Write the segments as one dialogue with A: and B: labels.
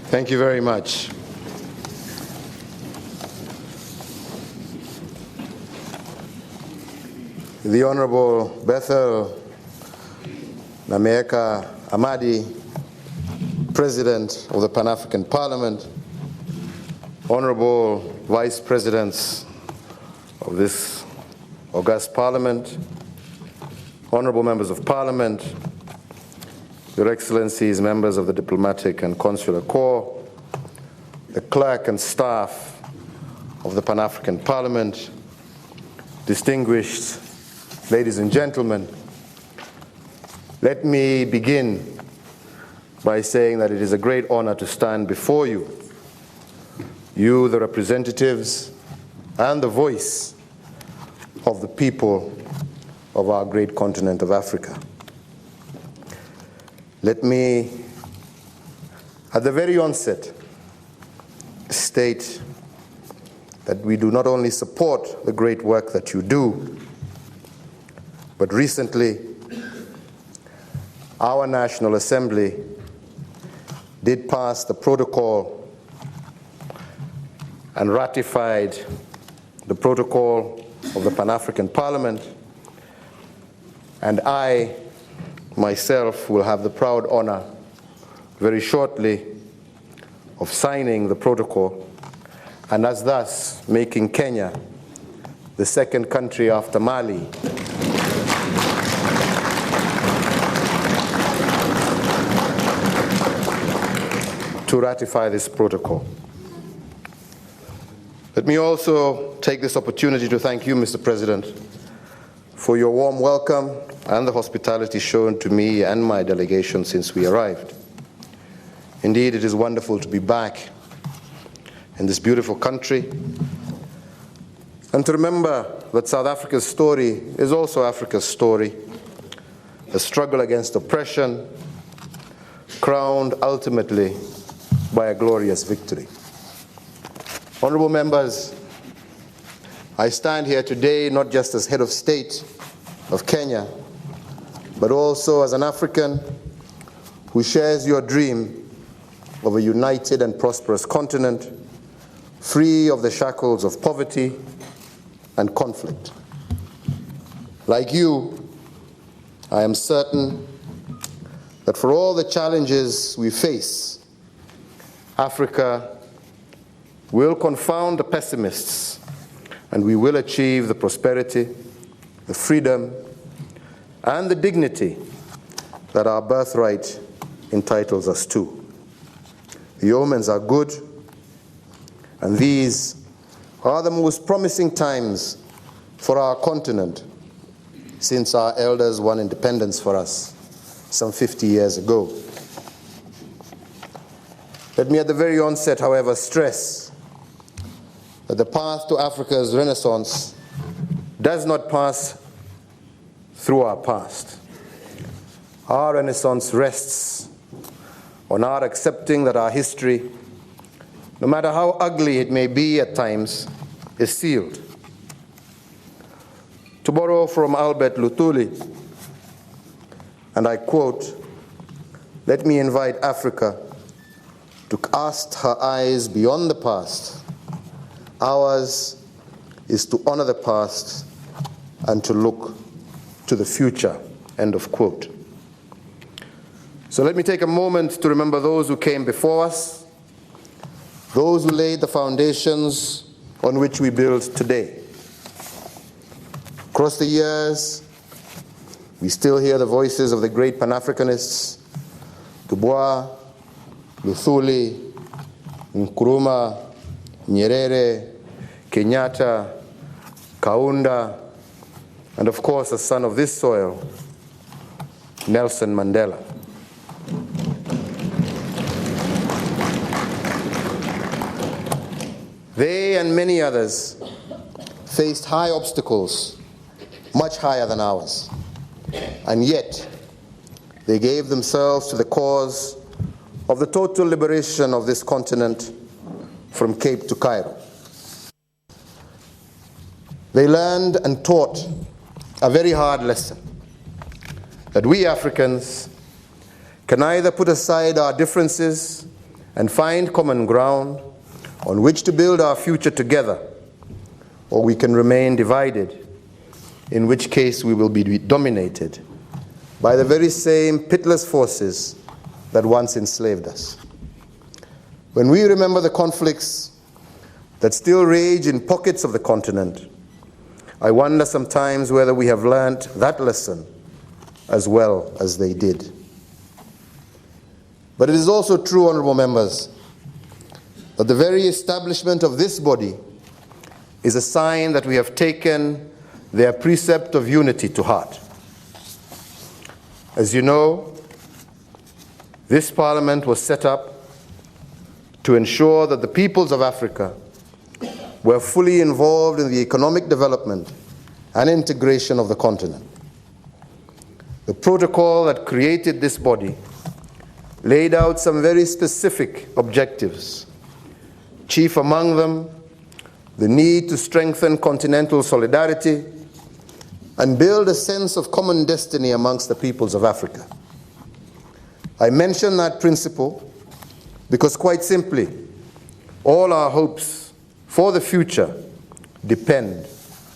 A: Thank you very much. The Honorable Bethel Nameeka Amadi, President of the Pan-African Parliament, Honorable Vice Presidents of this august Parliament, Honorable Members of Parliament, Your Excellencies, members of the Diplomatic and Consular Corps, the clerk and staff of the Pan-African Parliament, distinguished ladies and gentlemen, let me begin by saying that it is a great honor to stand before you, you, the representatives and the voice of the people of our great continent of Africa. Let me, at the very onset, state that we do not only support the great work that you do, but recently, our National Assembly did pass the protocol and ratified the protocol of the Pan-African Parliament, and I, myself, will have the proud honor very shortly of signing the protocol, and as thus making Kenya the second country after Mali to ratify this protocol. Let me also take this opportunity to thank you, Mr. President, for your warm welcome and the hospitality shown to me and my delegation since we arrived. Indeed, it is wonderful to be back in this beautiful country and to remember that South Africa's story is also Africa's story, a struggle against oppression, crowned ultimately by a glorious victory. Honorable members, I stand here today not just as head of state of Kenya, but also as an African who shares your dream of a united and prosperous continent, free of the shackles of poverty and conflict. Like you, I am certain that for all the challenges we face, Africa will confound the pessimists, and we will achieve the prosperity, the freedom, and the dignity that our birthright entitles us to. The omens are good, and these are the most promising times for our continent since our elders won independence for us some 50 years ago. Let me at the very onset, however, stress that the path to Africa's renaissance does not pass through our past. Our renaissance rests on our accepting that our history, no matter how ugly it may be at times, is sealed. To borrow from Albert Luthuli, and I quote, "Let me invite Africa to cast her eyes beyond the past. Ours is to honor the past and to look to the future," end of quote. So let me take a moment to remember those who came before us, those who laid the foundations on which we build today. Across the years, we still hear the voices of the great Pan-Africanists, Dubois, Luthuli, Nkrumah, Nyerere, Kenyatta, Kaunda, and of course, a son of this soil, Nelson Mandela. They and many others faced high obstacles, much higher than ours, and yet they gave themselves to the cause of the total liberation of this continent from Cape to Cairo. They learned and taught a very hard lesson, that we Africans can either put aside our differences and find common ground on which to build our future together, or we can remain divided, in which case we will be dominated by the very same pitiless forces that once enslaved us. When we remember the conflicts that still rage in pockets of the continent, I wonder sometimes whether we have learned that lesson as well as they did. But it is also true, honorable members, that the very establishment of this body is a sign that we have taken their precept of unity to heart. As you know, this parliament was set up to ensure that the peoples of Africa were fully involved in the economic development and integration of the continent. The protocol that created this body laid out some very specific objectives, chief among them the need to strengthen continental solidarity and build a sense of common destiny amongst the peoples of Africa. I mention that principle because, quite simply, all our hopes for the future depend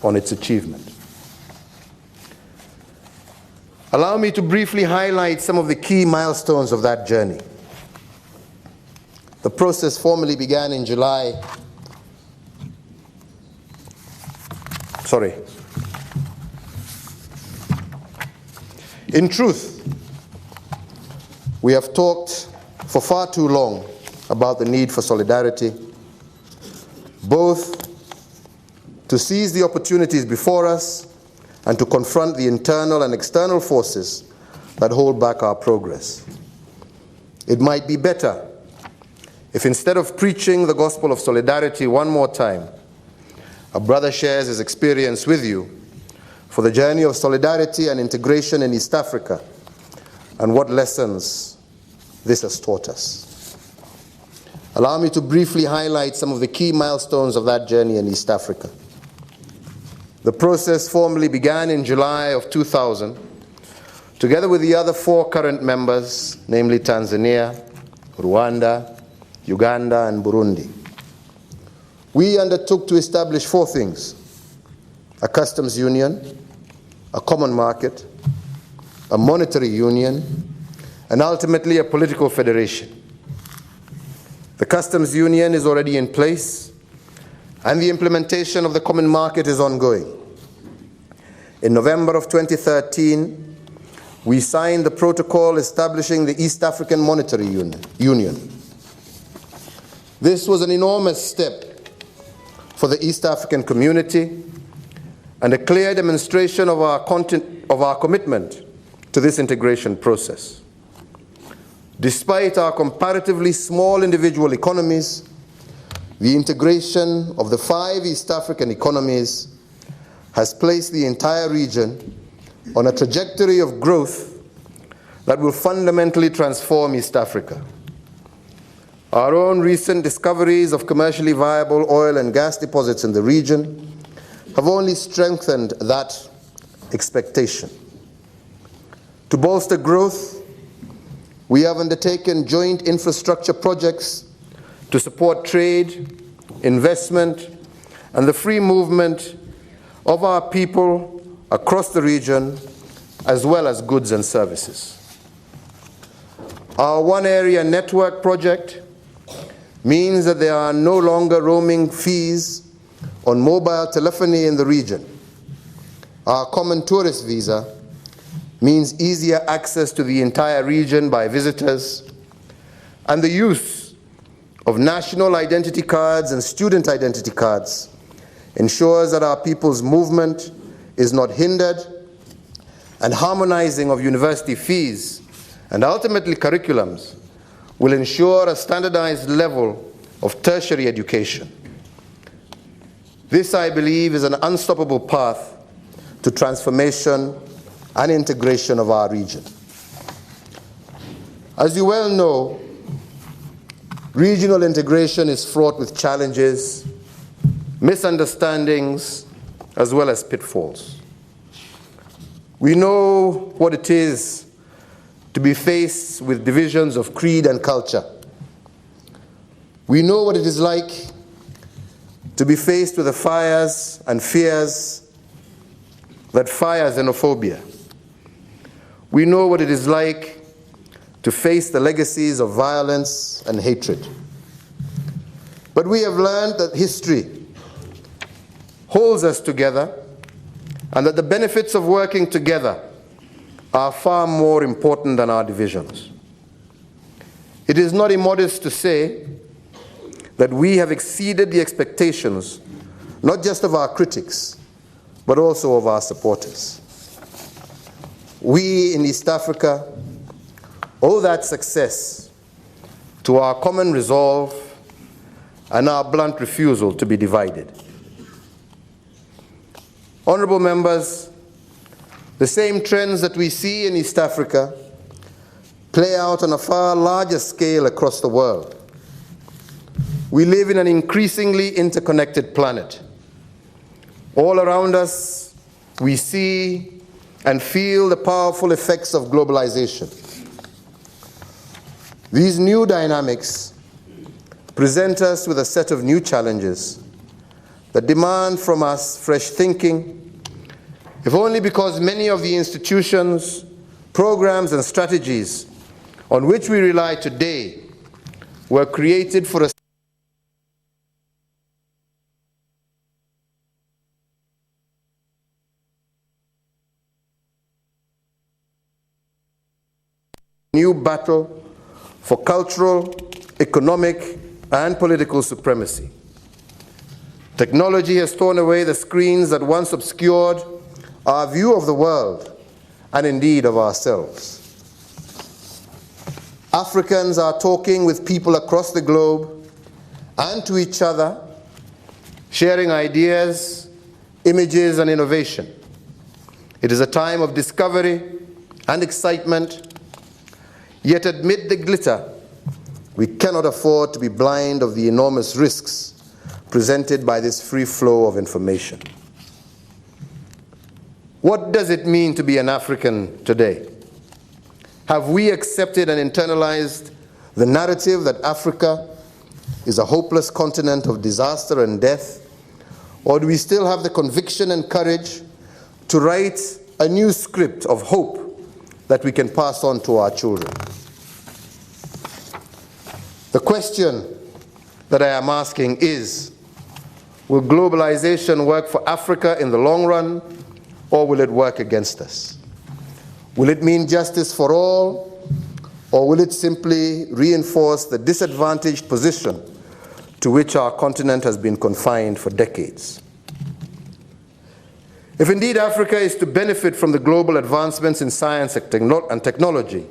A: on its achievement. Allow me to briefly highlight some of the key milestones of that journey. The process formally began in July. In truth, we have talked for far too long about the need for solidarity, both to seize the opportunities before us and to confront the internal and external forces that hold back our progress. It might be better if, instead of preaching the gospel of solidarity one more time, a brother shares his experience with you for the journey of solidarity and integration in East Africa and what lessons this has taught us. Allow me to briefly highlight some of the key milestones of that journey in East Africa. The process formally began in July of 2000, together with the other 4 current members, namely Tanzania, Rwanda, Uganda, and Burundi. We undertook to establish 4 things: a customs union, a common market, a monetary union, and ultimately a political federation. The customs union is already in place, and the implementation of the common market is ongoing. In November of 2013, we signed the protocol establishing the East African Monetary Union. This was an enormous step for the East African community and a clear demonstration of our commitment to this integration process. Despite our comparatively small individual economies, the integration of the 5 East African economies has placed the entire region on a trajectory of growth that will fundamentally transform East Africa. Our own recent discoveries of commercially viable oil and gas deposits in the region have only strengthened that expectation. To bolster growth, we have undertaken joint infrastructure projects to support trade, investment, and the free movement of our people across the region, as well as goods and services. Our One Area Network project means that there are no longer roaming fees on mobile telephony in the region. Our common tourist visa means easier access to the entire region by visitors, and the use of national identity cards and student identity cards ensures that our people's movement is not hindered, and harmonizing of university fees and ultimately curriculums will ensure a standardized level of tertiary education. This, I believe, is an unstoppable path to transformation and integration of our region. As you well know, regional integration is fraught with challenges, misunderstandings, as well as pitfalls. We know what it is to be faced with divisions of creed and culture, We know what it is like to be faced with the fires and fears that fire xenophobia. We know what it is like to face the legacies of violence and hatred. But we have learned that history holds us together and that the benefits of working together are far more important than our divisions. It is not immodest to say that we have exceeded the expectations, not just of our critics, but also of our supporters. We in East Africa owe that success to our common resolve and our blunt refusal to be divided. Honorable members, the same trends that we see in East Africa play out on a far larger scale across the world. We live in an increasingly interconnected planet. All around us, we see and feel the powerful effects of globalization. These new dynamics present us with a set of new challenges that demand from us fresh thinking, if only because many of the institutions, programs, and strategies on which we rely today were created for a new battle for cultural, economic, and political supremacy. Technology has torn away the screens that once obscured our view of the world and indeed of ourselves. Africans are talking with people across the globe and to each other, sharing ideas, images, and innovation. It is a time of discovery and excitement. Yet amid the glitter, we cannot afford to be blind of the enormous risks presented by this free flow of information. What does it mean to be an African today? Have we accepted and internalized the narrative that Africa is a hopeless continent of disaster and death? Or do we still have the conviction and courage to write a new script of hope that we can pass on to our children? The question that I am asking is, will globalization work for Africa in the long run, or will it work against us? Will it mean justice for all, or will it simply reinforce the disadvantaged position to which our continent has been confined for decades? If indeed Africa is to benefit from the global advancements in science and technology,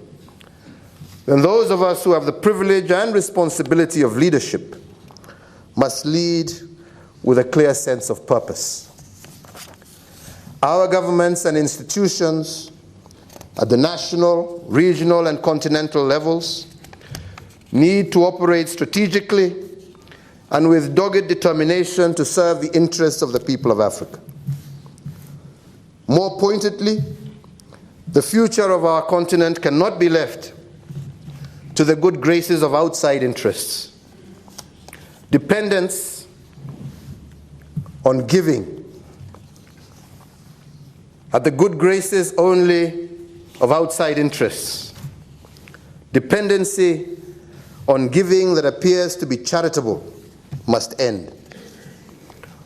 A: then those of us who have the privilege and responsibility of leadership must lead with a clear sense of purpose. Our governments and institutions at the national, regional, and continental levels need to operate strategically and with dogged determination to serve the interests of the people of Africa. More pointedly, the future of our continent cannot be left to the good graces of outside interests. Dependence on giving at the good graces only of outside interests. Dependency on giving that appears to be charitable must end.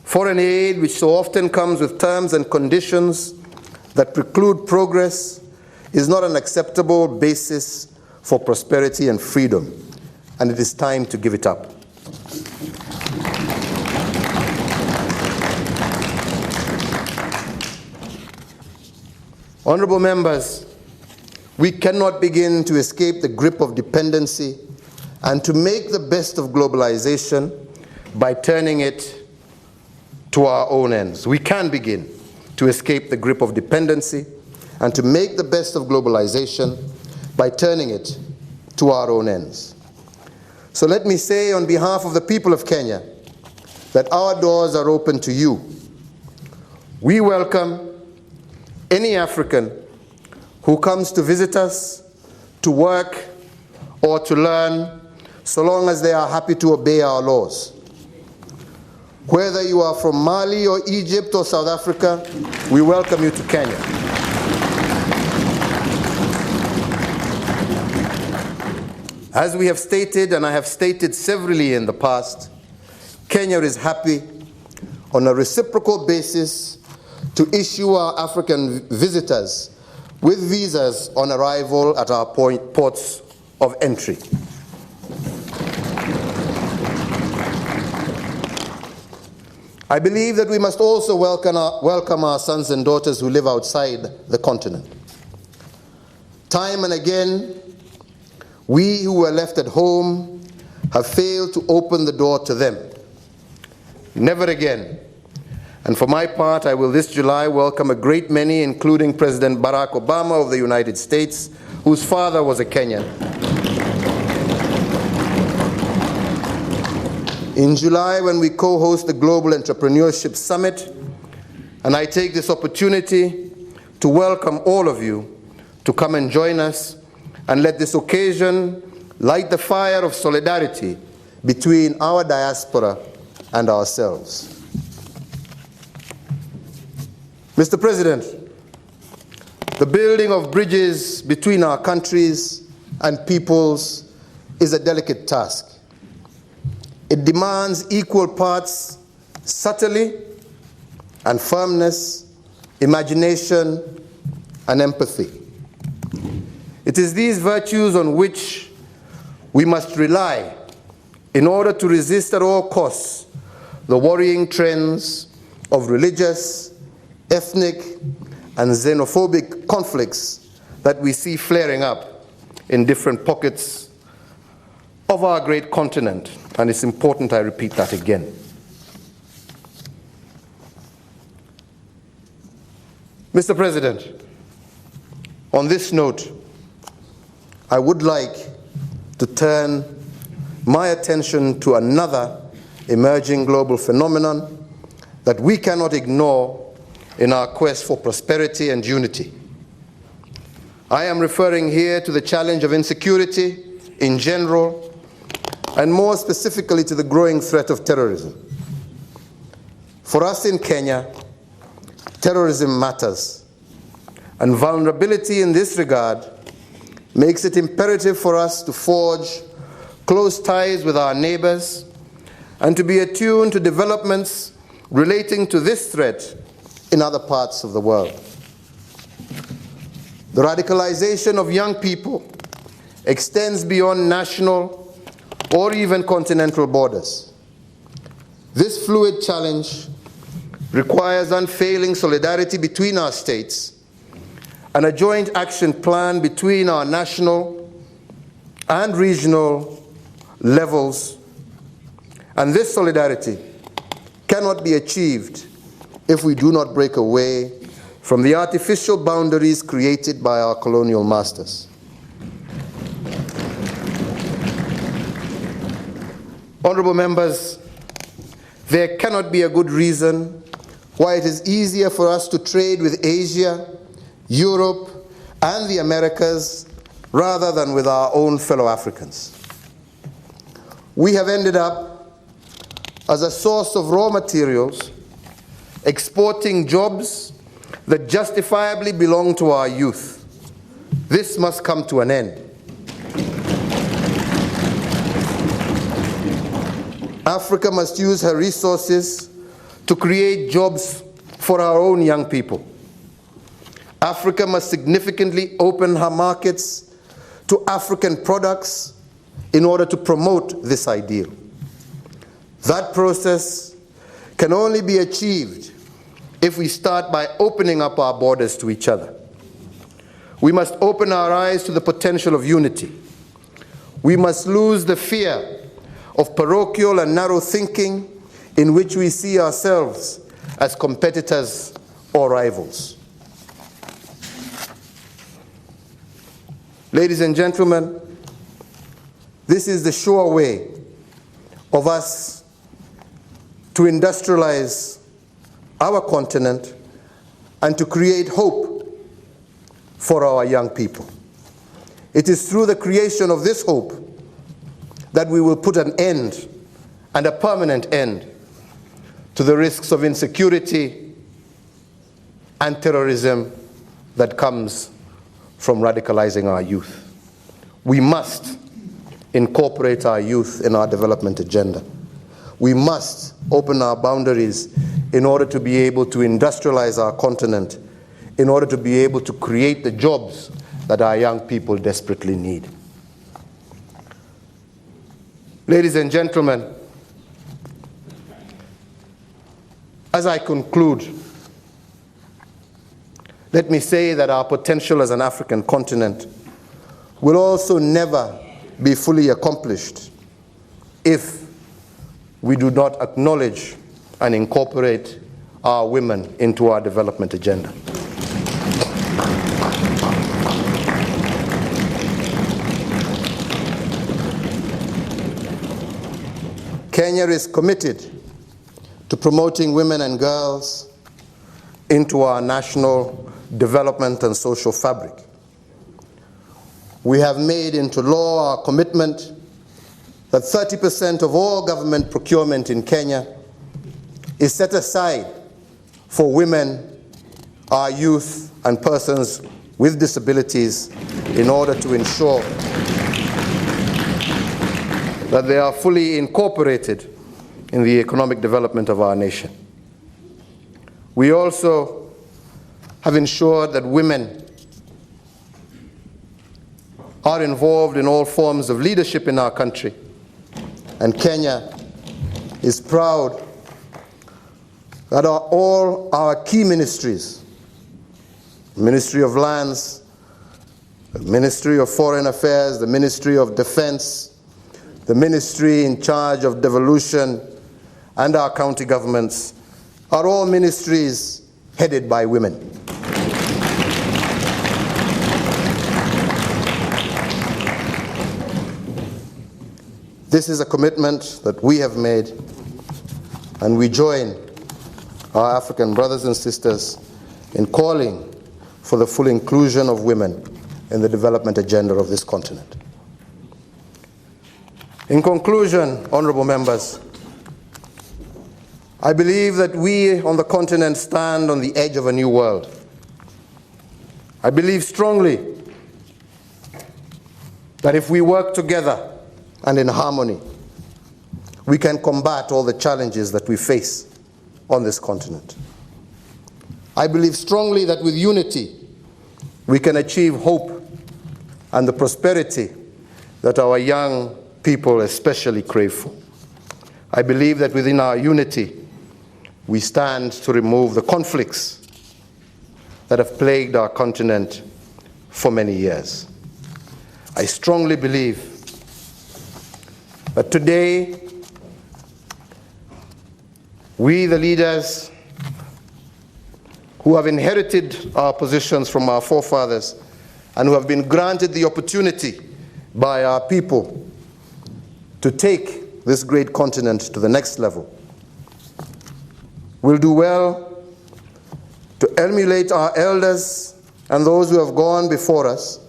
A: Foreign aid, which so often comes with terms and conditions that preclude progress, is not an acceptable basis for prosperity and freedom, and it is time to give it up. Honorable members, we cannot begin to escape the grip of dependency and to make the best of globalization by turning it to our own ends. We can begin to escape the grip of dependency and to make the best of globalization by turning it to our own ends. So let me say on behalf of the people of Kenya that our doors are open to you. We welcome any African who comes to visit us, to work, or to learn so long as they are happy to obey our laws. Whether you are from Mali or Egypt or South Africa, we welcome you to Kenya. As we have stated, and I have stated severally in the past, Kenya is happy on a reciprocal basis to issue our African visitors with visas on arrival at our ports of entry. I believe that we must also welcome our sons and daughters who live outside the continent. Time and again, we who were left at home have failed to open the door to them. Never again. And for my part, I will this July welcome a great many, including President Barack Obama of the United States, whose father was a Kenyan. In July, when we co-host the Global Entrepreneurship Summit, and I take this opportunity to welcome all of you to come and join us, and let this occasion light the fire of solidarity between our diaspora and ourselves. Mr. President, the building of bridges between our countries and peoples is a delicate task. It demands equal parts subtlety and firmness, imagination and empathy. It is these virtues on which we must rely in order to resist at all costs the worrying trends of religious, ethnic, and xenophobic conflicts that we see flaring up in different pockets of our great continent. And it's important I repeat that again. Mr. President, on this note, I would like to turn my attention to another emerging global phenomenon that we cannot ignore in our quest for prosperity and unity. I am referring here to the challenge of insecurity in general, and more specifically to the growing threat of terrorism. For us in Kenya, terrorism matters, and vulnerability in this regard makes it imperative for us to forge close ties with our neighbors and to be attuned to developments relating to this threat in other parts of the world. The radicalization of young people extends beyond national or even continental borders. This fluid challenge requires unfailing solidarity between our states and a joint action plan between our national and regional levels. And this solidarity cannot be achieved if we do not break away from the artificial boundaries created by our colonial masters. Honorable members, there cannot be a good reason why it is easier for us to trade with Asia, Europe, and the Americas rather than with our own fellow Africans. We have ended up as a source of raw materials, exporting jobs that justifiably belong to our youth. This must come to an end. Africa must use her resources to create jobs for our own young people. Africa must significantly open her markets to African products in order to promote this ideal. That process can only be achieved if we start by opening up our borders to each other. We must open our eyes to the potential of unity. We must lose the fear of parochial and narrow thinking in which we see ourselves as competitors or rivals. Ladies and gentlemen, this is the sure way of us to industrialize our continent and to create hope for our young people. It is through the creation of this hope that we will put an end, and a permanent end, to the risks of insecurity and terrorism that comes from radicalizing our youth. We must incorporate our youth in our development agenda. We must open our boundaries in order to be able to industrialize our continent, in order to be able to create the jobs that our young people desperately need. Ladies and gentlemen, as I conclude, let me say that our potential as an African continent will also never be fully accomplished if we do not acknowledge and incorporate our women into our development agenda. Kenya is committed to promoting women and girls into our national development and social fabric. We have made into law our commitment that 30% of all government procurement in Kenya is set aside for women, our youth, and persons with disabilities in order to ensure that they are fully incorporated in the economic development of our nation. We also have ensured that women are involved in all forms of leadership in our country. And Kenya is proud that all our key ministries, the Ministry of Lands, the Ministry of Foreign Affairs, the Ministry of Defense, the ministry in charge of devolution, and our county governments are all ministries headed by women. This is a commitment that we have made, and we join our African brothers and sisters in calling for the full inclusion of women in the development agenda of this continent. In conclusion, honorable members, I believe that we on the continent stand on the edge of a new world. I believe strongly that if we work together and in harmony, we can combat all the challenges that we face on this continent. I believe strongly that with unity, we can achieve hope and the prosperity that our young people especially crave for. I believe that within our unity, we stand to remove the conflicts that have plagued our continent for many years. I strongly believe that today, we, the leaders who have inherited our positions from our forefathers and who have been granted the opportunity by our people to take this great continent to the next level, will do well to emulate our elders and those who have gone before us,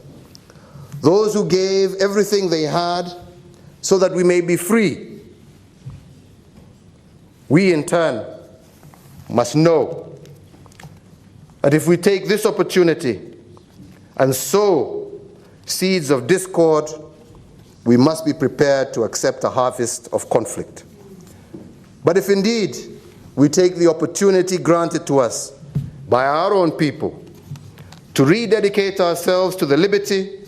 A: those who gave everything they had so that we may be free. We, in turn, must know that if we take this opportunity and sow seeds of discord, we must be prepared to accept a harvest of conflict. But if indeed we take the opportunity granted to us by our own people to rededicate ourselves to the liberty,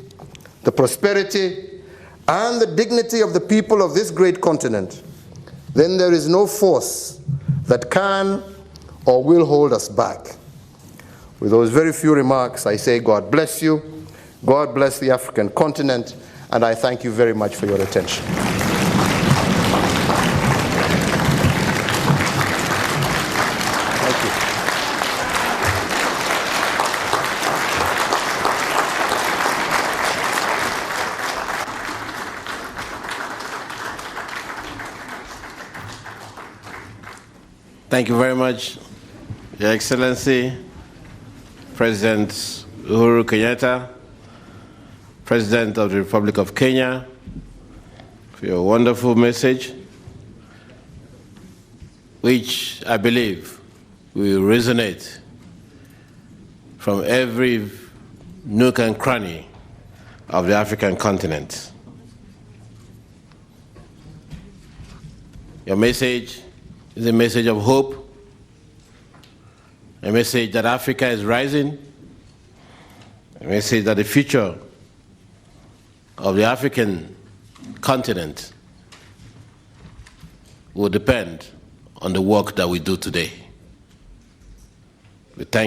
A: the prosperity, and the dignity of the people of this great continent, then there is no force that can or will hold us back. With those very few remarks, I say God bless you, God bless the African continent, and I thank you very much for your attention. Thank you.
B: Thank you very much, Your Excellency, President Uhuru Kenyatta, President of the Republic of Kenya, for your wonderful message, which I believe will resonate from every nook and cranny of the African continent. Your message is a message of hope, a message that Africa is rising, a message that the future of the African continent will depend on the work that we do today. We thank